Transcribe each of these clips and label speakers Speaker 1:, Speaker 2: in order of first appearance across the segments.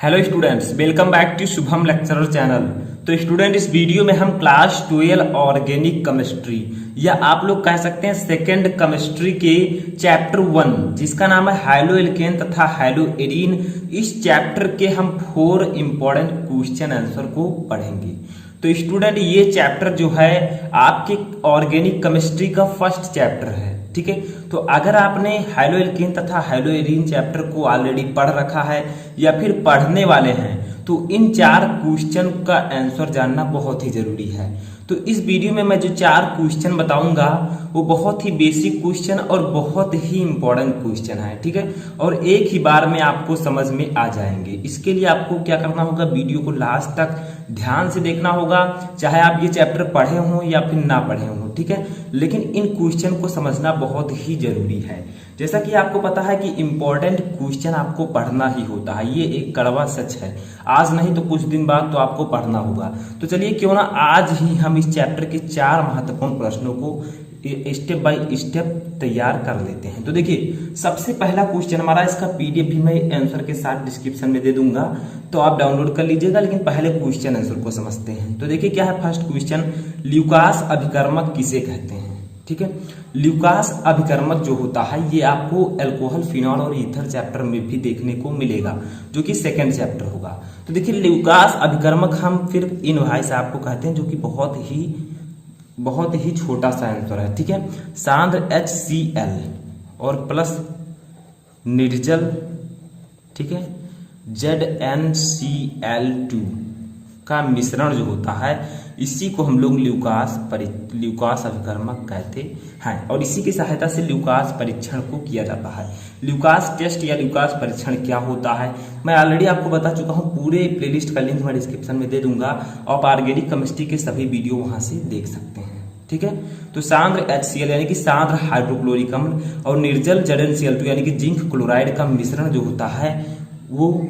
Speaker 1: Hello students, welcome back to Shubham lecturer channel. तो student, इस video में हम क्लास 12 ऑर्गेनिक केमिस्ट्री या आप लोग कह सकते हैं सेकेंड केमिस्ट्री के चैप्टर 1 जिसका नाम है हाइलो एल्केन तथा हाइलो एरीन, इस चैप्टर के हम 4 इंपॉर्टेंट क्वेश्चन आंसर को पढ़ेंगे। तो स्टूडेंट, ये चैप्टर जो है आपके ऑर्गेनिक केमिस्ट्री का फर्स्ट चैप्टर है, ठीक है। तो अगर आपने हाइलो एल्केन तथा हाइलो एरीन चैप्टर को ऑलरेडी पढ़ रखा है या फिर पढ़ने वाले हैं तो इन 4 क्वेश्चन का आंसर जानना बहुत ही जरूरी है। तो इस वीडियो में मैं जो 4 क्वेश्चन बताऊंगा वो बहुत ही बेसिक क्वेश्चन और बहुत ही इंपॉर्टेंट क्वेश्चन है, ठीक है, और एक ही बार में आपको समझ में आ जाएंगे। इसके लिए आपको क्या करना होगा, वीडियो को लास्ट तक ध्यान से देखना होगा, चाहे आप ये चैप्टर पढ़े हों या फिर ना पढ़े हों, ठीक है, लेकिन इन क्वेश्चन को समझना बहुत ही जरूरी है। जैसा कि आपको पता है कि इंपॉर्टेंट क्वेश्चन आपको पढ़ना ही होता है, ये एक कड़वा सच है। आज नहीं तो कुछ दिन बाद तो आपको पढ़ना होगा। तो चलिए क्यों ना आज ही हम इस चैप्टर के 4 महत्वपूर्ण प्रश्नों को स्टेप बाय स्टेप तैयार कर लेते हैं। तो देखिए, सबसे पहला क्वेश्चन हमारा, इसका पीडीएफ भी मैं आंसर के साथ डिस्क्रिप्शन में दे दूंगा, तो आप डाउनलोड कर लीजिएगा। लेकिन पहले क्वेश्चन आंसर को समझते हैं। तो देखिए क्या है फर्स्ट क्वेश्चन, ल्यूकास अभिकर्मक किसे कहते हैं, ठीक है। ल्यूकास अभिकर्मक जो होता है ये आपको अल्कोहल, फिनॉल और ईथर चैप्टर में भी देखने को मिलेगा, जो कि सेकंड चैप्टर होगा। तो देखिए ल्यूकास अभिकर्मक हम फिर इन भाई साहब को कहते हैं, जो कि बहुत ही छोटा सा आंसर है, ठीक है। सांद्र HCl और प्लस निर्जल, ठीक है, ZnCl2 का मिश्रण जो होता है इसी को हम लोग ल्यूकास अभिकर्मक कहते हैं, और इसी की सहायता से ल्यूकास परीक्षण को किया जाता है। ल्यूकास टेस्ट या ल्यूकास परीक्षण क्या होता है मैं ऑलरेडी आपको बता चुका हूं, पूरे प्लेलिस्ट का लिंक मैं डिस्क्रिप्शन में दे दूंगा। आप ऑर्गेनिक केमिस्ट्री के सभी वीडियो वहां से देख सकते हैं, ठीक है। तो सांद्र HCl यानी कि सांद्र हाइड्रोक्लोरिक अम्ल और निर्जल ZnCl2 यानी कि जिंक क्लोराइड का मिश्रण जो होता है वो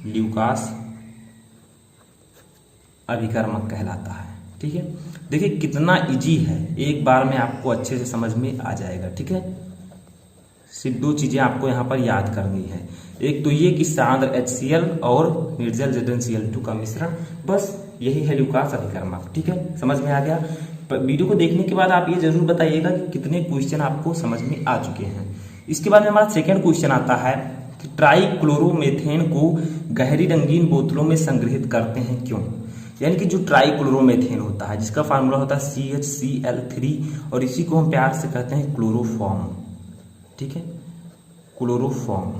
Speaker 1: ल्यूकास अभिकर्मक कहलाता है, ठीक है। देखिए कितना इजी है, एक बार में आपको अच्छे से समझ में आ जाएगा, ठीक है। सिर्फ 2 चीजें आपको यहाँ पर याद करनी है, एक तो ये कि सांद्र HCl और निर्जल ZnCl2 का मिश्रण, बस यही है ल्यूकास अभिकर्मक, ठीक है। समझ में आ गया। वीडियो को देखने के बाद आप ये जरूर बताइएगा कि कितने क्वेश्चन आपको समझ में आ चुके हैं। इसके बाद में हमारा सेकेंड क्वेश्चन आता है कि ट्राइक्लोरोमेथेन को गहरी रंगीन बोतलों में संग्रहित करते हैं क्यों। यानी कि जो ट्राइक्लोरोमेथेन होता है जिसका फार्मूला होता है CHCl3 और इसी को हम प्यार से कहते हैं क्लोरोफॉर्म, ठीक है, क्लोरोफॉर्म।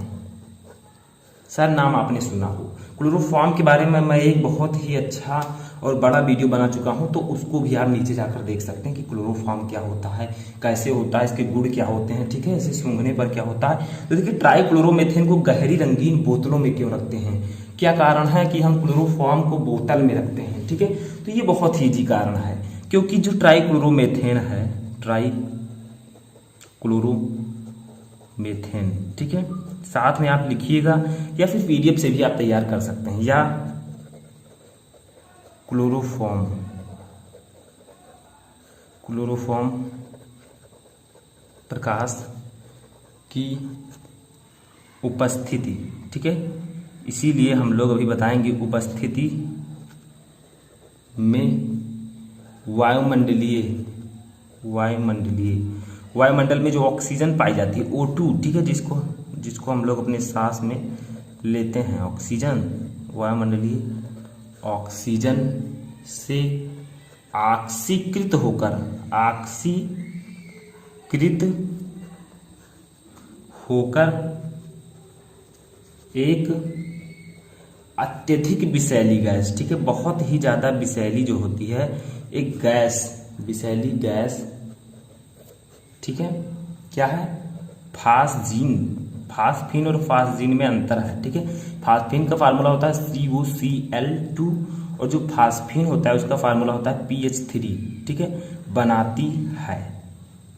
Speaker 1: सर नाम आपने सुना हो। क्लोरोफॉर्म के बारे में मैं एक बहुत ही अच्छा और बड़ा वीडियो बना चुका हूं, तो उसको भी आप नीचे जाकर देख सकते हैं कि क्लोरोफॉर्म क्या होता है, कैसे होता है, इसके गुण क्या होते हैं, ठीक है, इसे सूंघने पर क्या होता है। तो देखिए ट्राइक्लोरोमेथेन को गहरी रंगीन बोतलों में क्यों रखते हैं, क्या कारण है कि हम क्लोरोफॉर्म को बोतल में रखते हैं, ठीक है। तो ये बहुत ही इजी कारण है, क्योंकि जो ट्राइक्लोरोमेथेन है, ट्राइक्लोरोमेथेन, ठीक है, साथ में आप लिखिएगा या फिर पीडीएफ से भी आप तैयार कर सकते हैं, या क्लोरोफॉर्म प्रकाश की उपस्थिति, ठीक है, इसीलिए हम लोग अभी बताएंगे उपस्थिति में वायुमंडल में जो ऑक्सीजन पाई जाती है O2, ठीक है, जिसको हम लोग अपने सांस में लेते हैं, ऑक्सीजन, वायुमंडलीय ऑक्सीजन से ऑक्सीकृत होकर एक अत्यधिक विषैली गैस, ठीक है, बहुत ही ज्यादा विषैली जो होती है एक गैस, विषैली गैस, ठीक है, क्या है, फास्फीन और फास्जीन में अंतर है, ठीक है। फास्फीन का फार्मूला होता है COCl2 और जो फास्फीन होता है उसका फार्मूला होता है PH3, ठीक है, बनाती है।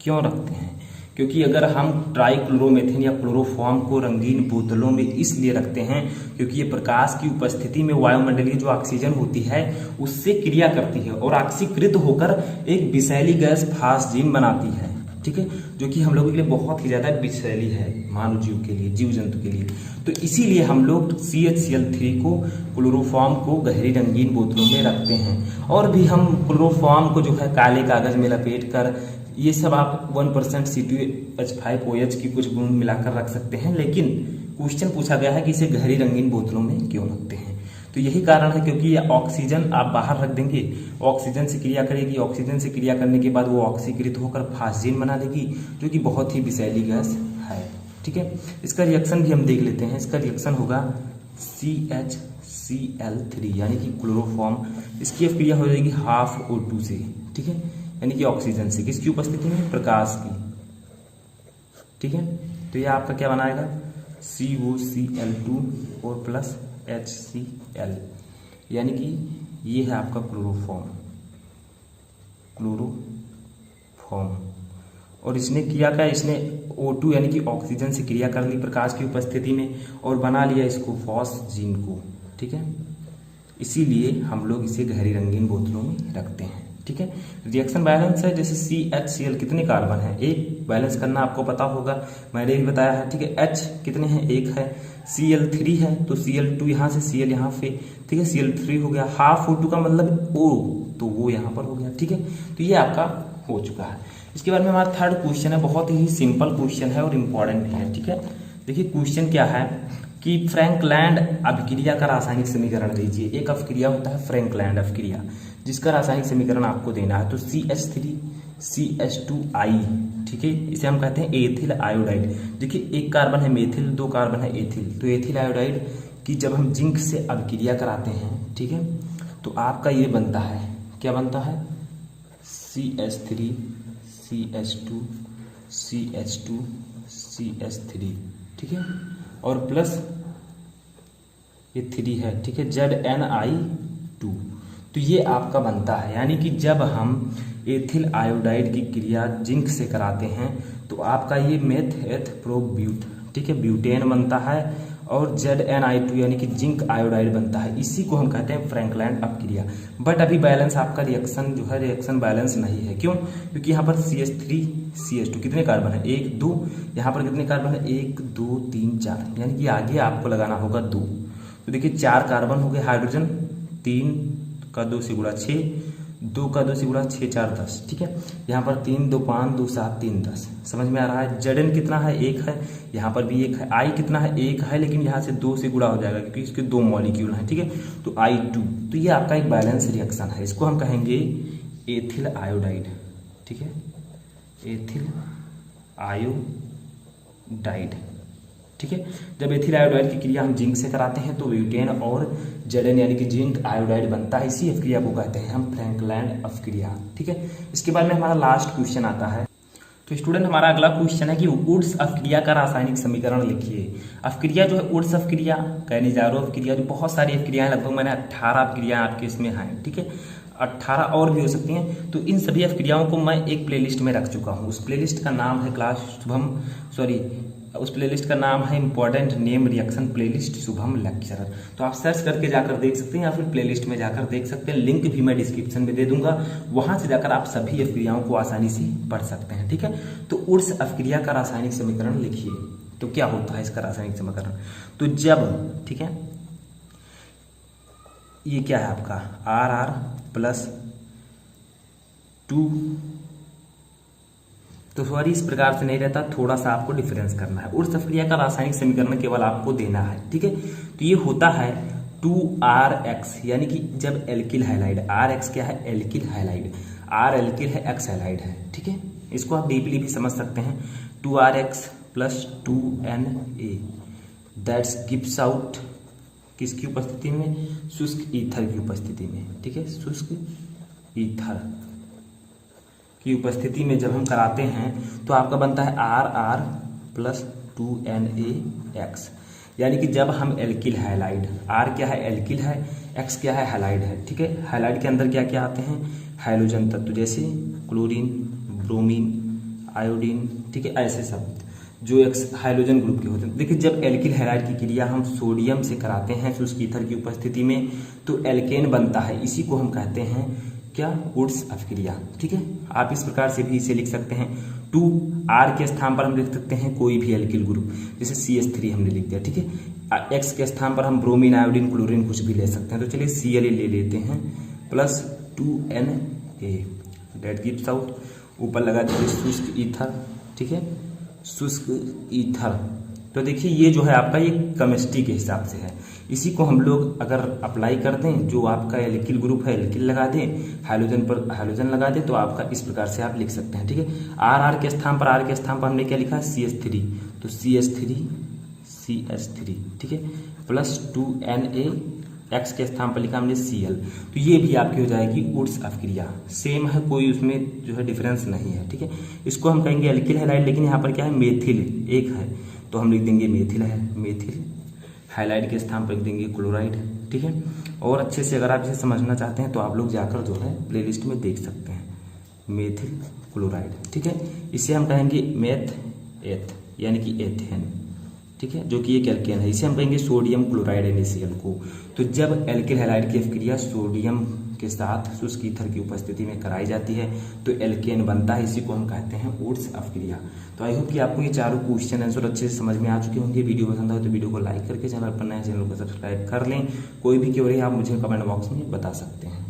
Speaker 1: क्यों रखते हैं, क्योंकि अगर हम ट्राइक्लोरोमेथेन या क्लोरोफॉर्म को रंगीन बोतलों में इसलिए रखते हैं क्योंकि ये प्रकाश की उपस्थिति में वायुमंडलीय जो ऑक्सीजन होती है उससे क्रिया करती है और ऑक्सीकृत होकर एक विषैली गैस फास्जीन बनाती है, ठीक है, जो कि हम लोगों के लिए बहुत ही ज्यादा विषैली है, मानव जीव के लिए, जीव जंतु के लिए। तो इसीलिए हम लोग CHCl3 को, क्लोरोफॉर्म को गहरी रंगीन बोतलों में रखते हैं। और भी हम क्लोरोफॉर्म को जो है काले कागज में लपेट कर, ये सब आप 1% C2H5OH की कुछ बूंद मिलाकर रख सकते हैं, लेकिन क्वेश्चन पूछा गया है कि इसे गहरी रंगीन बोतलों में क्यों रखते हैं। तो यही कारण है, क्योंकि ये ऑक्सीजन आप बाहर रख देंगे, ऑक्सीजन से क्रिया करेगी, ऑक्सीजन से क्रिया करने के बाद वो ऑक्सीकृत होकर फास्जीन बना देगी, जो कि बहुत ही विषैली गैस है। ठीक है, इसका रिएक्शन भी हम देख लेते हैं। इसका रिएक्शन होगा CHCl3 यानी कि क्लोरोफॉर्म, इसकी अभिक्रिया हो जाएगी हाफ O2 से, ठीक है, यानी कि ऑक्सीजन से, किसकी उपस्थिति में, प्रकाश की। ठीक है, तो ये आपका क्या बनाएगा, COCl2 और प्लस HCl, यानी कि ये है आपका क्लोरोफॉर्म। और इसने किया क्या, इसने O2 यानी कि ऑक्सीजन से क्रिया कर ली प्रकाश की उपस्थिति में और बना लिया इसको फॉस्जीन को। ठीक है, इसीलिए हम लोग इसे गहरी रंगीन बोतलों में रखते हैं। ठीक है, रिएक्शन बैलेंस है, जैसे CHCl कितने कार्बन है, एक, बैलेंस करना आपको पता होगा, मैंने भी बताया है। ठीक है, H कितने हैं, एक है, Cl3 है तो Cl2 यहाँ से, Cl यहाँ पे, ठीक है, Cl3 हो गया, हाफ O2 का मतलब O, तो वो यहाँ पर हो गया। ठीक है, तो ये आपका हो चुका है। इसके बाद में हमारा थर्ड क्वेश्चन है, बहुत ही सिंपल क्वेश्चन है और इम्पोर्टेंट है। ठीक है, देखिए क्वेश्चन क्या है कि फ्रैंकलैंड अभिक्रिया का रासायनिक समीकरण दीजिए। एक अभिक्रिया होता है फ्रैंकलैंड अभिक्रिया, जिसका रासायनिक समीकरण आपको देना है। तो CH3CH2I, ठीक है, इसे हम कहते हैं एथिल आयोडाइड। देखिए एक कार्बन है मेथिल, दो कार्बन है एथिल, तो एथिल आयोडाइड की जब हम जिंक से अभिक्रिया कराते हैं, ठीक है, तो आपका ये बनता है, क्या बनता है, CH3CH2CH2CH3, ठीक है, और प्लस ये 3 है, ठीक है, ZnI2। तो ये आपका बनता है, यानी कि जब हम एथिल आयोडाइड की क्रिया जिंक से कराते हैं तो आपका ये मेथ एथ प्रोब्यूट, ठीक है, ब्यूटेन बनता है, और ZnI2 यानी कि जिंक आयोडाइड बनता है। इसी को हम कहते हैं फ्रैंकलैंड अपक्रिया। बट अभी बैलेंस आपका रिएक्शन जो है, रिएक्शन बैलेंस नहीं है। क्यों? क्योंकि यहाँ पर CH3CH2 कितने कार्बन है, 1 2, यहाँ पर कितने कार्बन है, 1 2 3 4, यानी कि आगे आपको लगाना होगा 2। तो देखिए 4 कार्बन हो गए, हाइड्रोजन 3 का 2 से गुणा 6, 2 का 2 से गुणा 6 4 10, ठीक है, यहाँ पर 3 2 5 2 7 3 10, समझ में आ रहा है। Zn कितना है, 1 है, यहाँ पर भी 1 है, I कितना है, 1 है, लेकिन यहाँ से 2 से गुणा हो जाएगा क्योंकि इसके 2 मॉलिक्यूल हैं, ठीक है, तो I2। तो ये आपका एक बैलेंस रिएक्शन है, इसको हम कहेंगे एथिल आयोडाइड, ठीक है, एथिल आयोडाइड, ठीक है। जब एथिल आयोडाइड की क्रिया हम जिंक से कराते हैं तो ब्यूटेन और Zn यानी कि जिंक आयोडाइड बनता है। इसी अभिक्रिया को कहते हैं हम फ्रैंकलैंड अभिक्रिया, ठीक है। इसके बाद में हमारा लास्ट क्वेश्चन आता है। तो स्टूडेंट हमारा अगला क्वेश्चन है कि वुड्स अभिक्रिया का रासायनिक समीकरण लिखिए। अभिक्रिया जो है वुड्स अभिक्रिया, कैनिजारो अभिक्रिया, जो बहुत सारी अभिक्रियाएं, लगभग मैंने 18 अभिक्रियाएं आपके इसमें हैं, ठीक है, 18 और भी हो सकती हैं। तो इन सभी अभिक्रियाओं को मैं एक प्लेलिस्ट में रख चुका हूँ। उस प्लेलिस्ट का नाम है उस प्लेलिस्ट का नाम है important name reaction playlist Shubham lecturer. तो आप सर्च करके जाकर देख सकते हैं या फिर प्लेलिस्ट में जाकर देख सकते हैं। लिंक भी मैं डिस्क्रिप्शन में दे दूंगा, वहां से जाकर आप सभी अभिक्रियाओं को आसानी से पढ़ सकते हैं, ठीक है। तो उस अभिक्रिया का रासायनिक समीकरण लिखिए। तो क्या होता है इसका रासायनिक समीकरण? तो जब, ठीक है, ये क्या है आपका RR प्लस 2, तो सॉरी इस प्रकार से नहीं रहता, थोड़ा सा आपको डिफरेंस करना है। उस अभिक्रिया का रासायनिक समीकरण केवल आपको देना है, ठीक है। तो ये होता है 2RX, यानी कि जब एल्किल हाइलाइड, RX क्या है, एल्किल हाइलाइड, R एल्किल है, X हाइलाइड है, ठीक है। इसको आप डीपली भी समझ सकते हैं। 2RX plus 2Na that's gives out किसकी उपस्थिति में, शुष्क ईथर की उपस्थिति में, ठीक है, शुष्क ईथर की उपस्थिति में जब हम कराते हैं तो आपका बनता है RR प्लस 2NaX, यानी कि जब हम एल्किल हाइलाइड, R क्या है, एल्किल है, X क्या है, हाइलाइड है, ठीक है। हाइलाइड के अंदर क्या क्या आते हैं, हाइड्रोजन तत्व, जैसे क्लोरीन, ब्रोमीन, आयोडीन, ठीक है, ऐसे शब्द जो एक हाइड्रोजन ग्रुप के होते हैं। देखिए जब एल्किल हाइलाइड की क्रिया हम सोडियम से कराते हैं शुष्क ईथर की उपस्थिति में तो एल्केन बनता है। इसी को हम कहते हैं क्या, वुड्स अफक्रिया। ठीक है, आप इस प्रकार से भी इसे लिख सकते हैं। 2R के स्थान पर हम लिख सकते हैं कोई भी एल्किल ग्रुप, जैसे CH3 हमने लिख दिया। ठीक है, X के स्थान पर हम ब्रोमीन, आयोडीन, क्लोरीन कुछ भी ले सकते हैं। तो चलिए Cl ले लेते हैं plus 2Na, that gives out, ऊपर लगा दीजिए शुष्क ईथर। ठीक है, शुष्क ईथर। तो देखिए ये जो है आपका ये केमिस्ट्री के हिसाब से है। इसी को हम लोग अगर अप्लाई कर दें, जो आपका एल्किल ग्रुप है एल्किल लगा दें, हाइड्रोजन पर हाइड्रोजन लगा दें, तो आपका इस प्रकार से आप लिख सकते हैं। ठीक है, R के स्थान पर हमने क्या लिखा, CH3, तो CH3, ठीक है, प्लस 2Na, X के स्थान पर लिखा हमने Cl। तो ये भी आपकी हो जाएगी वुड्स अफक्रिया, सेम है, कोई उसमें जो है डिफरेंस नहीं है। ठीक है, इसको हम कहेंगे एल्किल हैलाइड, लेकिन यहाँ पर क्या है, मेथिल एक है, तो हम लिख देंगे मेथिल है, मेथिल। हाइलाइड के स्थान पर लिख देंगे क्लोराइड। ठीक है, और अच्छे से अगर आप इसे समझना चाहते हैं तो आप लोग जाकर जो है प्लेलिस्ट में देख सकते हैं, मेथिल क्लोराइड। ठीक है, इसे हम कहेंगे मेथ एथ, यानी कि एथेन। ठीक है, जो कि एक एल्केन है। इसे हम कहेंगे सोडियम क्लोराइड NaCl को। तो जब एल्किल हैलाइड की अभिक्रिया सोडियम के साथ शुष्क ईथर की उपस्थिति में कराई जाती है तो एल्केन बनता है, इसी को हम कहते हैं वुड्स अभिक्रिया। तो आई होप कि आपको ये चारों क्वेश्चन आंसर अच्छे से समझ में आ चुके होंगे। वीडियो पसंद आए तो वीडियो को लाइक करके चैनल पर नए चैनल को सब्सक्राइब कर लें। कोई भी क्वेरी आप मुझे कमेंट बॉक्स में बता सकते हैं।